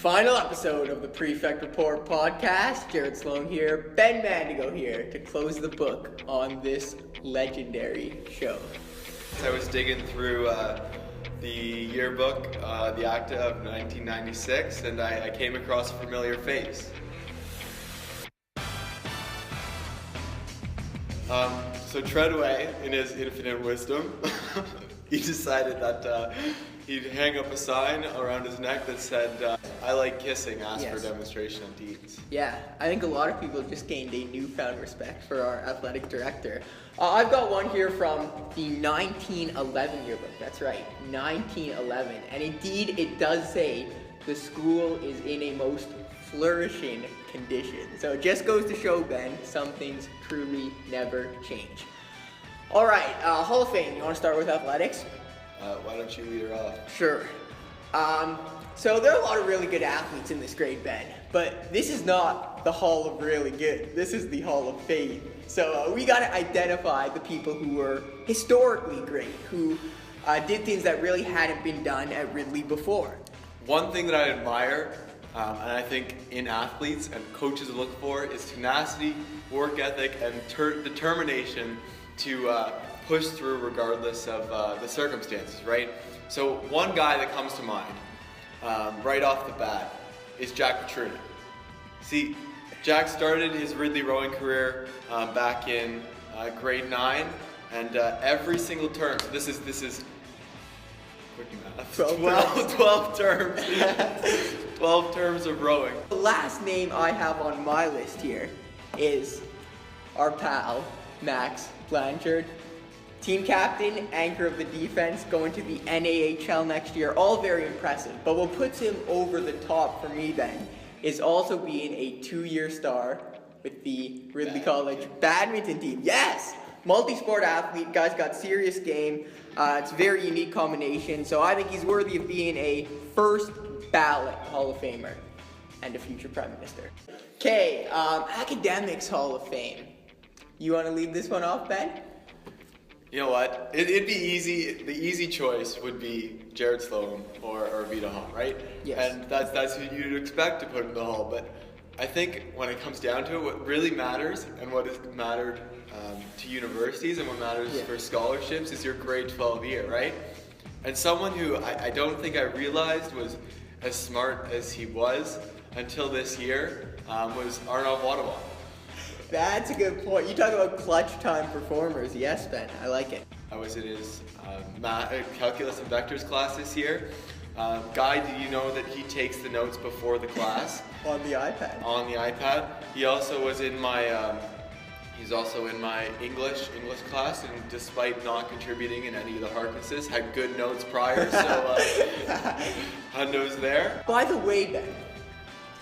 Final episode of the Prefect Report podcast. Jared Sloan here, Ben Mandigo here to close the book on this legendary show. I was digging through the yearbook, the ACTA of 1996, and I came across a familiar face. So Treadway, in his infinite wisdom, he decided that he'd hang up a sign around his neck that said, I like kissing, ask for demonstration of deeds. Yeah, I think a lot of people just gained a newfound respect for our athletic director. I've got one here from the 1911 yearbook. That's right, 1911. And indeed, it does say the school is in a most flourishing condition. So it just goes to show, Ben, some things truly never change. All right, Hall of Fame. You want to start with athletics? Why don't you lead her off? Sure. So there are a lot of really good athletes in this grade, Ben, but this is not the Hall of Really Good. This is the Hall of Fame. So we got to identify the people who were historically great, who did things that really hadn't been done at Ridley before. One thing that I admire, and I think in athletes and coaches look for, is tenacity, work ethic, and determination to push through regardless of the circumstances, right? So one guy that comes to mind right off the bat is Jack Petruna. See, Jack started his Ridley rowing career back in grade 9, and every single term, so this is quick math, 12 terms, 12 terms of rowing. The last name I have on my list here is our pal, Max Blanchard. Team captain, anchor of the defense, going to the NAHL next year, all very impressive. But what puts him over the top for me then is also being a 2-year star with the Ridley College badminton team. Yes! Multi-sport athlete, guy's got serious game. It's a very unique combination, so I think he's worthy of being a first ballot Hall of Famer and a future Prime Minister. Okay, Academics Hall of Fame. You want to lead this one off, Ben? You know what? It'd be easy. The easy choice would be Jared Sloan or Vita Hall, right? Yes. And that's who you'd expect to put in the Hall. But I think when it comes down to it, what really matters and what has mattered to universities and what matters for scholarships is your grade 12 year, right? And someone who I don't think I realized was as smart as he was until this year was Arnav Wadawam. That's a good point. You talk about clutch time performers. Yes, Ben, I like it. I was in his calculus and vectors class this year. Guy, do you know that he takes the notes before the class? On the iPad. On the iPad. He also was in my, he's also in my English class, and despite not contributing in any of the Harknesses, had good notes prior, so hundos there. By the way, Ben,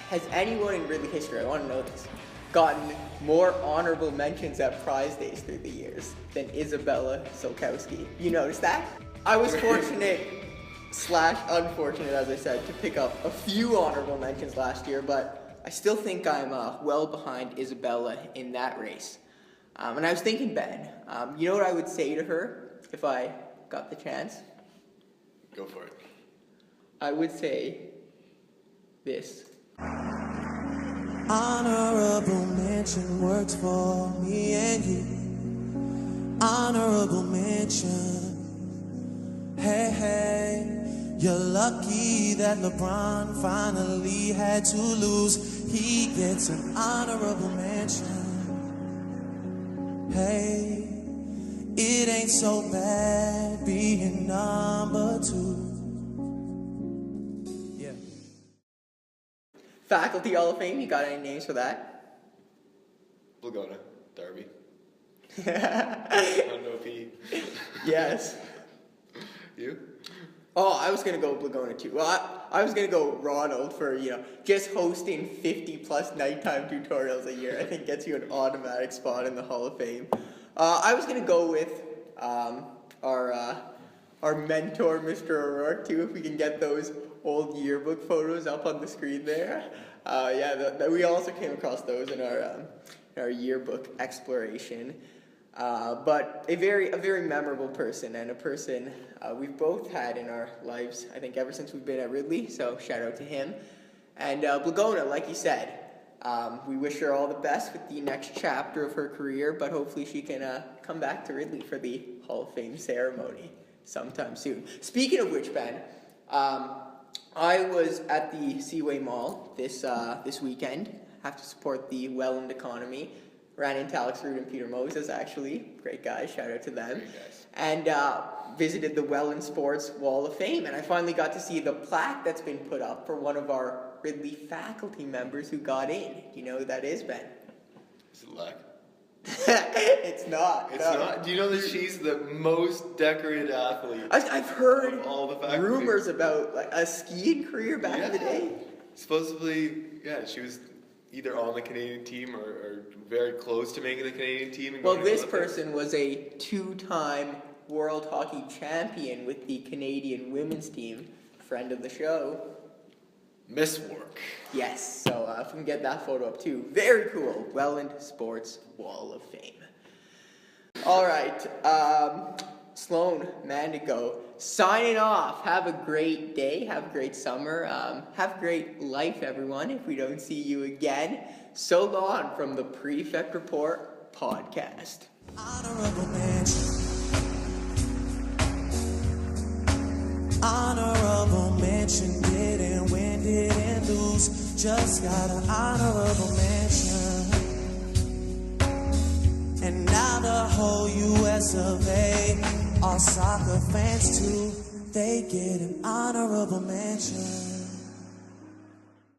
has anyone in Ridley history, I want to know this, gotten more honorable mentions at prize days through the years than Isabella Solkowski? You noticed that? I was fortunate / unfortunate, as I said, to pick up a few honorable mentions last year, but I still think I'm well behind Isabella in that race. And I was thinking, Ben, you know what I would say to her if I got the chance? Go for it. I would say this. Honorable mention works for me and you. Honorable mention. Hey, hey, you're lucky that LeBron finally had to lose. He gets an honorable mention. Hey, it ain't so bad being number 2. Faculty Hall of Fame, you got any names for that? Blagona, Darby. P. Yes. You? Oh, I was going to go Blagona too. Well, I was going to go Ronald for, just hosting 50 plus nighttime tutorials a year. I think gets you an automatic spot in the Hall of Fame. I was going to go with our mentor, Mr. O'Rourke, too, if we can get those old yearbook photos up on the screen there. We also came across those in our yearbook exploration. But a very memorable person, and a person we've both had in our lives, I think, ever since we've been at Ridley, so shout out to him. And Blagona, like you said, we wish her all the best with the next chapter of her career, but hopefully she can come back to Ridley for the Hall of Fame ceremony sometime soon. Speaking of which, Ben, I was at the Seaway Mall this weekend. Have to support the Welland economy. Ran into Alex Rood and Peter Moses, actually. Great guys, shout out to them. Great guys. And visited the Welland Sports Wall of Fame. And I finally got to see the plaque that's been put up for one of our Ridley faculty members who got in. Do you know who that is, Ben? Is it Leck? It's not. It's no. not? Do you know that she's the most decorated athlete? I've heard of all the faculty? rumors about like a skiing career back in the day. Supposedly, yeah, she was either on the Canadian team or very close to making the Canadian team. And Well, going to this Olympics. person was a two-time world hockey champion with the Canadian women's team. Friend of the show. Miss Work. Yes, so if we can get that photo up too. Very cool. Welland Sports Wall of Fame. All right, Sloan, Mandigo, signing off. Have a great day. Have a great summer. Have a great life, everyone, if we don't see you again. So long from the Prefect Report podcast. Honorable mention. Honorable mention. Didn't win, didn't lose. Just got an honorable mention. And now the whole US of A, all soccer fans too, they get an honorable mention.